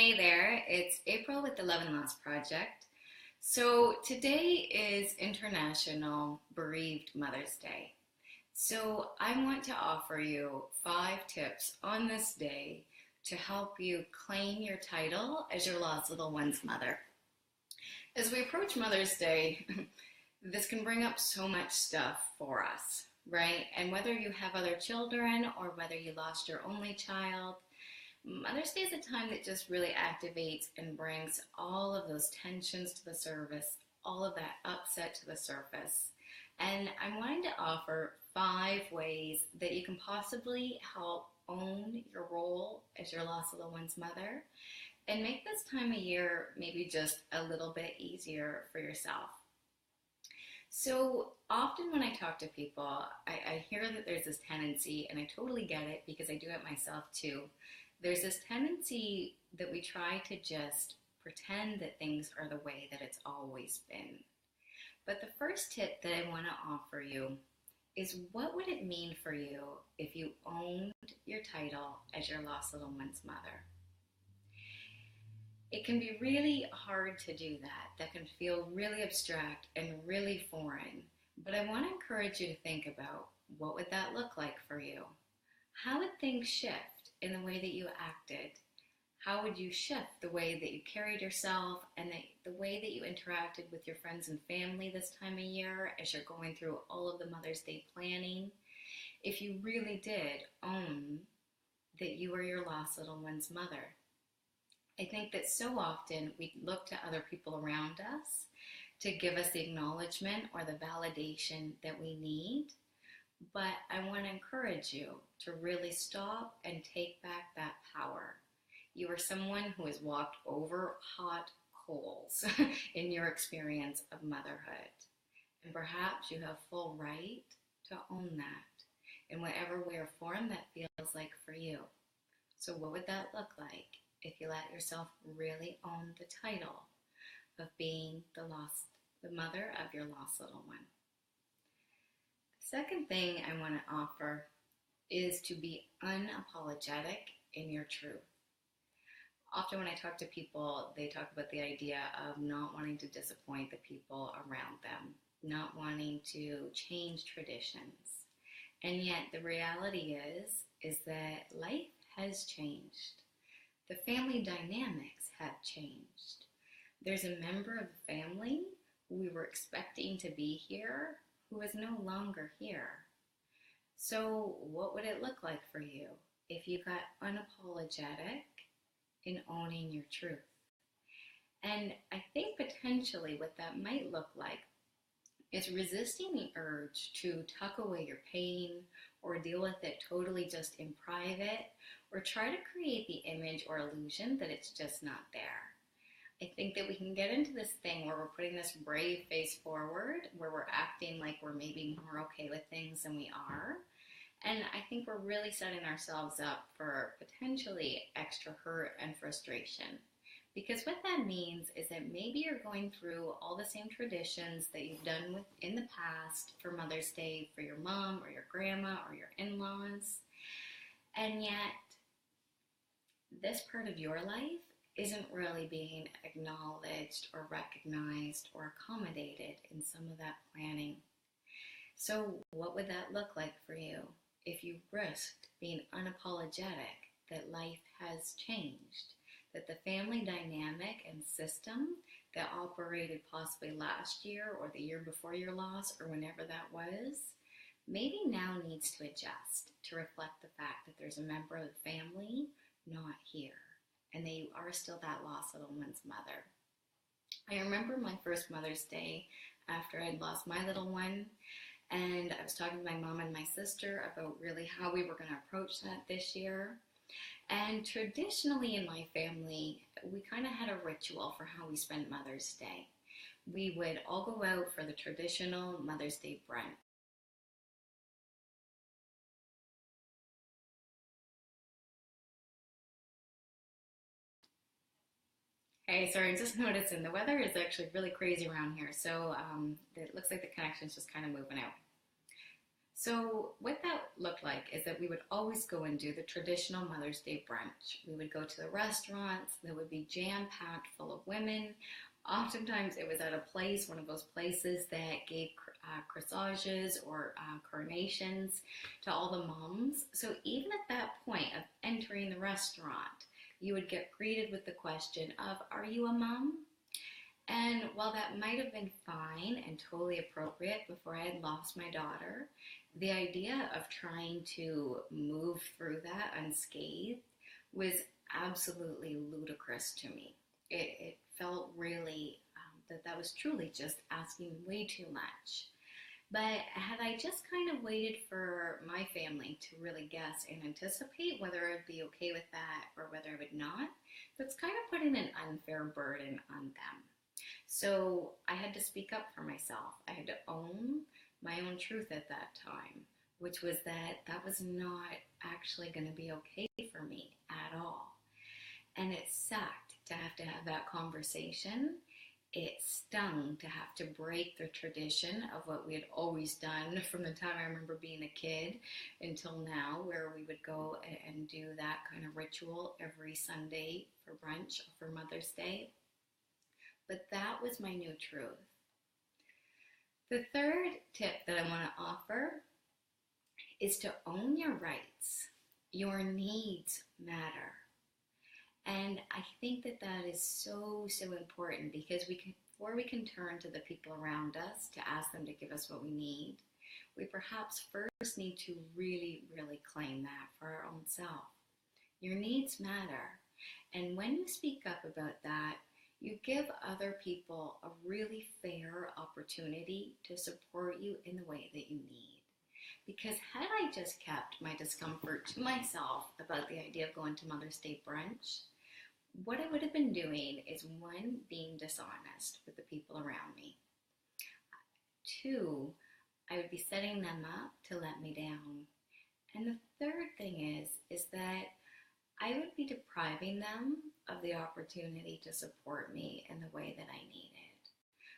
Hey there, it's April with the Love and Loss Project. So today is International Bereaved Mother's Day. So I want to offer you 5 tips on this day to help you claim your title as your lost little one's mother. As we approach Mother's Day, this can bring up so much stuff for us, right? And whether you have other children or whether you lost your only child, Mother's Day is a time that just really activates and brings all of those tensions to the surface, all of that upset to the surface. And I'm wanting to offer 5 ways that you can possibly help own your role as your lost little one's mother and make this time of year maybe just a little bit easier for yourself. So often when I talk to people, I hear that there's this tendency, and I totally get it because I do it myself too. There's this tendency that we try to just pretend that things are the way that it's always been. But the first tip that I want to offer you is, what would it mean for you if you owned your title as your lost little one's mother? It can be really hard to do that. That can feel really abstract and really foreign. But I want to encourage you to think about, what would that look like for you? How would things shift in the way that you acted? How would you shift the way that you carried yourself and the way that you interacted with your friends and family this time of year as you're going through all of the Mother's Day planning, if you really did own that you are your lost little one's mother? I think that so often we look to other people around us to give us the acknowledgement or the validation that we need. But I want to encourage you to really stop and take back that power. You are someone who has walked over hot coals in your experience of motherhood. And perhaps you have full right to own that in whatever way or form that feels like for you. So what would that look like if you let yourself really own the title of being the mother of your lost little one? Second thing I want to offer is to be unapologetic in your truth. Often when I talk to people, they talk about the idea of not wanting to disappoint the people around them, not wanting to change traditions. And yet the reality is that life has changed. The family dynamics have changed. There's a member of the family who we were expecting to be here who is no longer here. So what would it look like for you if you got unapologetic in owning your truth? And I think potentially what that might look like is resisting the urge to tuck away your pain or deal with it totally just in private, or try to create the image or illusion that it's just not there. I think that we can get into this thing where we're putting this brave face forward, where we're acting like we're maybe more okay with things than we are. And I think we're really setting ourselves up for potentially extra hurt and frustration. Because what that means is that maybe you're going through all the same traditions that you've done in the past for Mother's Day for your mom or your grandma or your in-laws. And yet, this part of your life isn't really being acknowledged or recognized or accommodated in some of that planning. So what would that look like for you if you risked being unapologetic that life has changed, that the family dynamic and system that operated possibly last year or the year before your loss or whenever that was, maybe now needs to adjust to reflect the fact that there's a member of the family not here, and that you are still that lost little one's mother. I remember my first Mother's Day after I'd lost my little one, and I was talking to my mom and my sister about really how we were going to approach that this year. And traditionally in my family, we kind of had a ritual for how we spent Mother's Day. We would all go out for the traditional Mother's Day brunch. Hey, sorry, just noticing the weather is actually really crazy around here, so it looks like the connection's just kind of moving out. So what that looked like is that we would always go and do the traditional Mother's Day brunch. We would go to the restaurants that would be jam-packed full of women. Oftentimes it was at a place, one of those places that gave corsages or coronations to all the moms. So even at that point of entering the restaurant, you would get greeted with the question of, are you a mom? And while that might have been fine and totally appropriate before I had lost my daughter, the idea of trying to move through that unscathed was absolutely ludicrous to me. It felt really that was truly just asking way too much. But had I just kind of waited for my family to really guess and anticipate whether I'd be okay with that or whether I would not, that's kind of putting an unfair burden on them. So I had to speak up for myself. I had to own my own truth at that time, which was that that was not actually going to be okay for me at all. And it sucked to have that conversation. It stung to have to break the tradition of what we had always done from the time I remember being a kid until now, where we would go and do that kind of ritual every Sunday for brunch for Mother's Day. But that was my new truth. The third tip that I want to offer is to own your rights. Your needs matter. And I think that that is so, so important because before we can turn to the people around us to ask them to give us what we need, we perhaps first need to really, really claim that for our own self. Your needs matter. And when you speak up about that, you give other people a really fair opportunity to support you in the way that you need. Because had I just kept my discomfort to myself about the idea of going to Mother's Day brunch, what I would have been doing is, one, being dishonest with the people around me. Two, I would be setting them up to let me down. And the third thing is that I would be depriving them of the opportunity to support me in the way that I needed.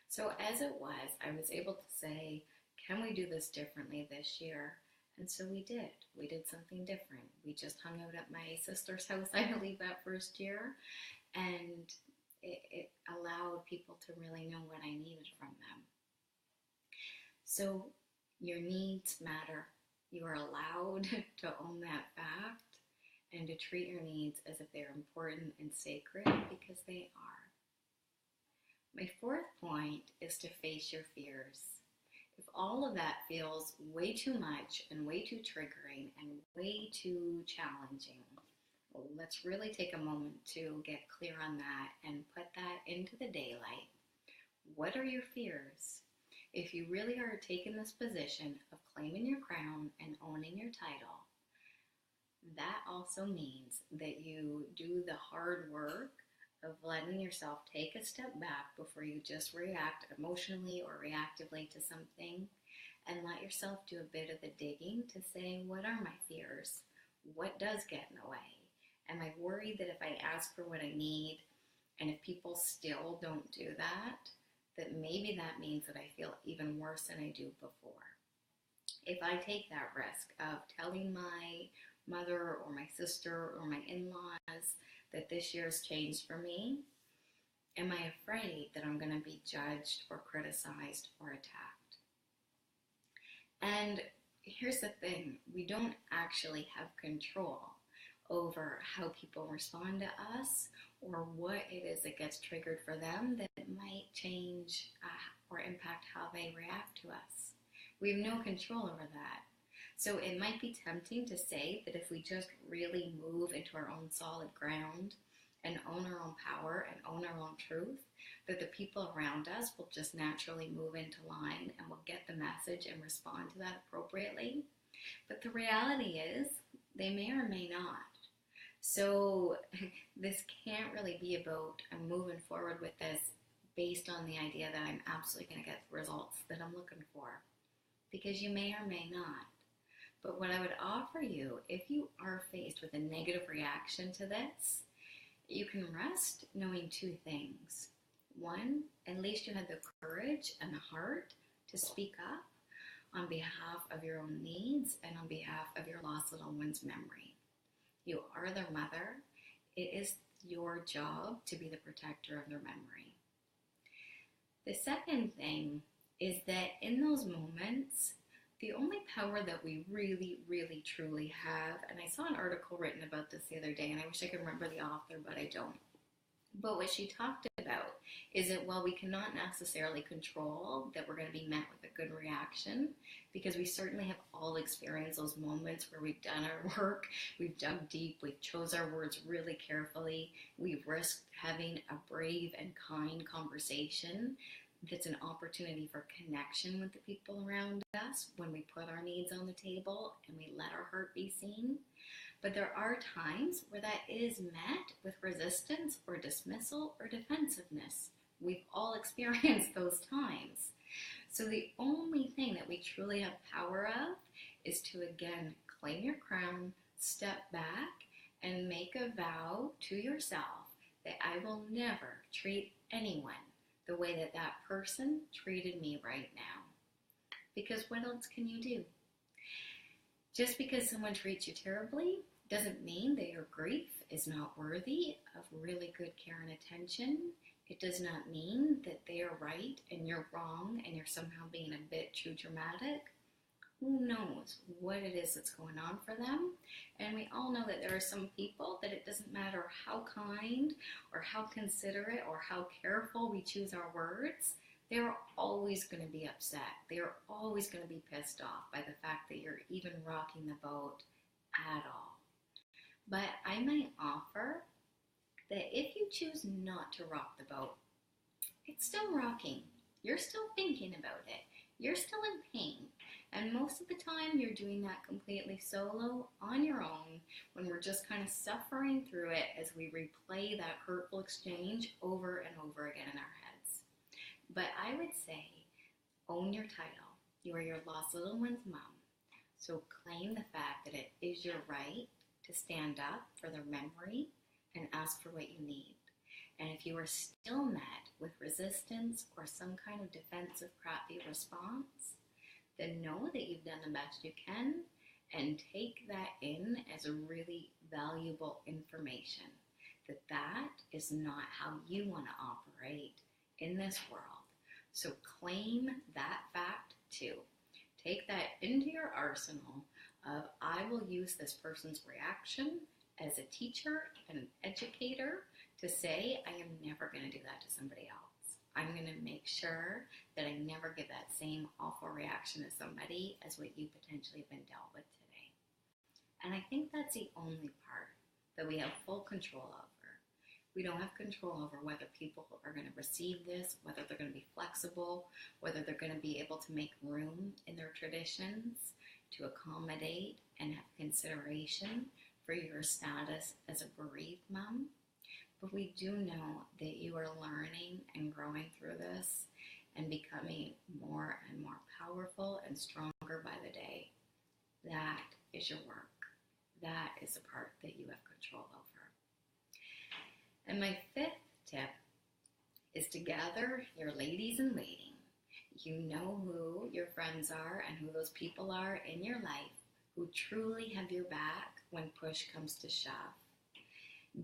So as it was, I was able to say, can we do this differently this year? And so we did. We did something different. We just hung out at my sister's house, I believe, that first year. And it allowed people to really know what I needed from them. So your needs matter. You are allowed to own that fact and to treat your needs as if they're important and sacred, because they are. My fourth point is to face your fears. If all of that feels way too much and way too triggering and way too challenging, well, let's really take a moment to get clear on that and put that into the daylight. What are your fears? If you really are taking this position of claiming your crown and owning your title, that also means that you do the hard work of letting yourself take a step back before you just react emotionally or reactively to something, and let yourself do a bit of the digging to say, what are my fears? What does get in the way? Am I worried that if I ask for what I need, and if people still don't do that, that maybe that means that I feel even worse than I do before? If I take that risk of telling my mother or my sister or my in-laws that this year's changed for me, am I afraid that I'm going to be judged or criticized or attacked? And here's the thing, we don't actually have control over how people respond to us or what it is that gets triggered for them that might change or impact how they react to us. We have no control over that. So it might be tempting to say that if we just really move into our own solid ground and own our own power and own our own truth, that the people around us will just naturally move into line and will get the message and respond to that appropriately. But the reality is they may or may not. So this can't really be about, I'm moving forward with this based on the idea that I'm absolutely going to get the results that I'm looking for, because you may or may not. But what I would offer you, if you are faced with a negative reaction to this, you can rest knowing two things. One, at least you had the courage and the heart to speak up on behalf of your own needs and on behalf of your lost little one's memory. You are their mother. It is your job to be the protector of their memory. The second thing is that in those moments, the only power that we really, really, truly have, and I saw an article written about this the other day, and I wish I could remember the author, but I don't. But what she talked about is that while we cannot necessarily control that we're going to be met with a good reaction, because we certainly have all experienced those moments where we've done our work, we've dug deep, we've chose our words really carefully, we've risked having a brave and kind conversation that's an opportunity for connection with the people around us when we put our needs on the table and we let our heart be seen. But there are times where that is met with resistance or dismissal or defensiveness. We've all experienced those times. So the only thing that we truly have power of is to, again, claim your crown, step back, and make a vow to yourself that I will never treat anyone the way that that person treated me right now. Because what else can you do? Just because someone treats you terribly doesn't mean that your grief is not worthy of really good care and attention. It does not mean that they are right and you're wrong and you're somehow being a bit too dramatic. Who knows what it is that's going on for them? And we all know that there are some people that it doesn't matter how kind or how considerate or how careful we choose our words, they're always going to be upset. They're always going to be pissed off by the fact that you're even rocking the boat at all. But I might offer that if you choose not to rock the boat, it's still rocking. You're still thinking about it. You're still in pain. And most of the time, you're doing that completely solo, on your own, when we're just kind of suffering through it as we replay that hurtful exchange over and over again in our heads. But I would say, own your title. You are your lost little one's mom. So claim the fact that it is your right to stand up for their memory and ask for what you need. And if you are still met with resistance or some kind of defensive, crappy response, then know that you've done the best you can and take that in as a really valuable information. That is not how you want to operate in this world. So claim that fact too. Take that into your arsenal of, I will use this person's reaction as a teacher and an educator to say, I am never going to do that to somebody else. I'm going to make sure that I never give that same awful reaction to somebody as what you potentially have been dealt with today. And I think that's the only part that we have full control over. We don't have control over whether people are going to receive this, whether they're going to be flexible, whether they're going to be able to make room in their traditions to accommodate and have consideration for your status as a bereaved mom. But we do know that you are learning and growing through this and becoming more and more powerful and stronger by the day. That is your work. That is the part that you have control over. And my fifth tip is to gather your ladies in waiting. You know who your friends are and who those people are in your life who truly have your back when push comes to shove.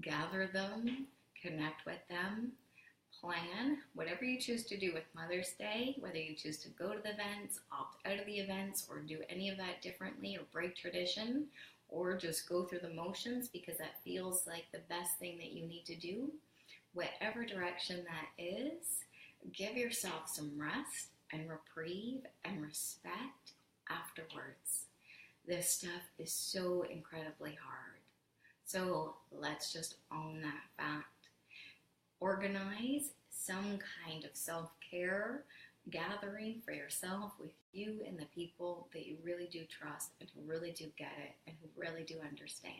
Gather them, connect with them, plan whatever you choose to do with Mother's Day, whether you choose to go to the events, opt out of the events, or do any of that differently or break tradition, or just go through the motions because that feels like the best thing that you need to do. Whatever direction that is, give yourself some rest and reprieve and respect afterwards. This stuff is so incredibly hard. So let's just own that fact. Organize some kind of self-care gathering for yourself with you and the people that you really do trust and who really do get it and who really do understand.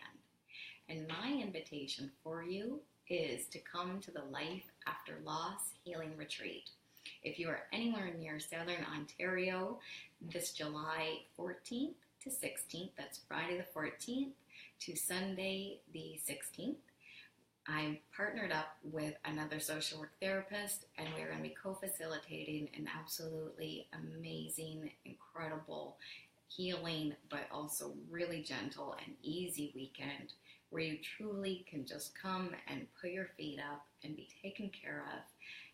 And my invitation for you is to come to the Life After Loss Healing Retreat. If you are anywhere near Southern Ontario, this July 14th to 16th, that's Friday the 14th to Sunday the 16th, I partnered up with another social work therapist, and we're going to be co-facilitating an absolutely amazing, incredible, healing, but also really gentle and easy weekend where you truly can just come and put your feet up and be taken care of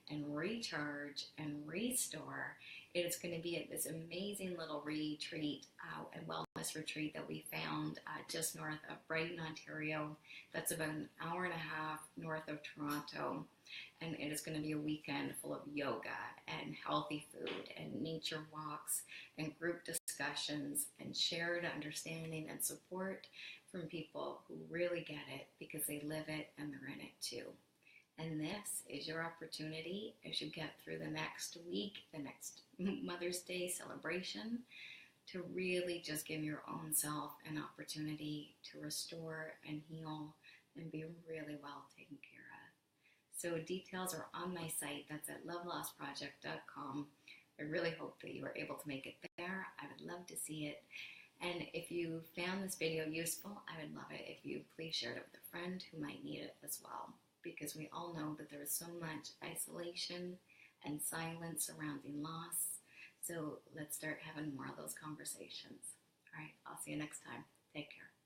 and recharge and restore. It is going to be at this amazing little retreat and wellness retreat that we found just north of Brighton, Ontario. That's about an hour and a half north of Toronto. And it is going to be a weekend full of yoga and healthy food and nature walks and group discussions and shared understanding and support from people who really get it because they live it and they're in it too. And this is your opportunity as you get through the next week, the next Mother's Day celebration, to really just give your own self an opportunity to restore and heal and be really well taken care of. So details are on my site. That's at lovelostproject.com. I really hope that you were able to make it there. I would love to see it. And if you found this video useful, I would love it if you please share it with a friend who might need it as well, because we all know that there is so much isolation and silence surrounding loss. So let's start having more of those conversations. All right, I'll see you next time. Take care.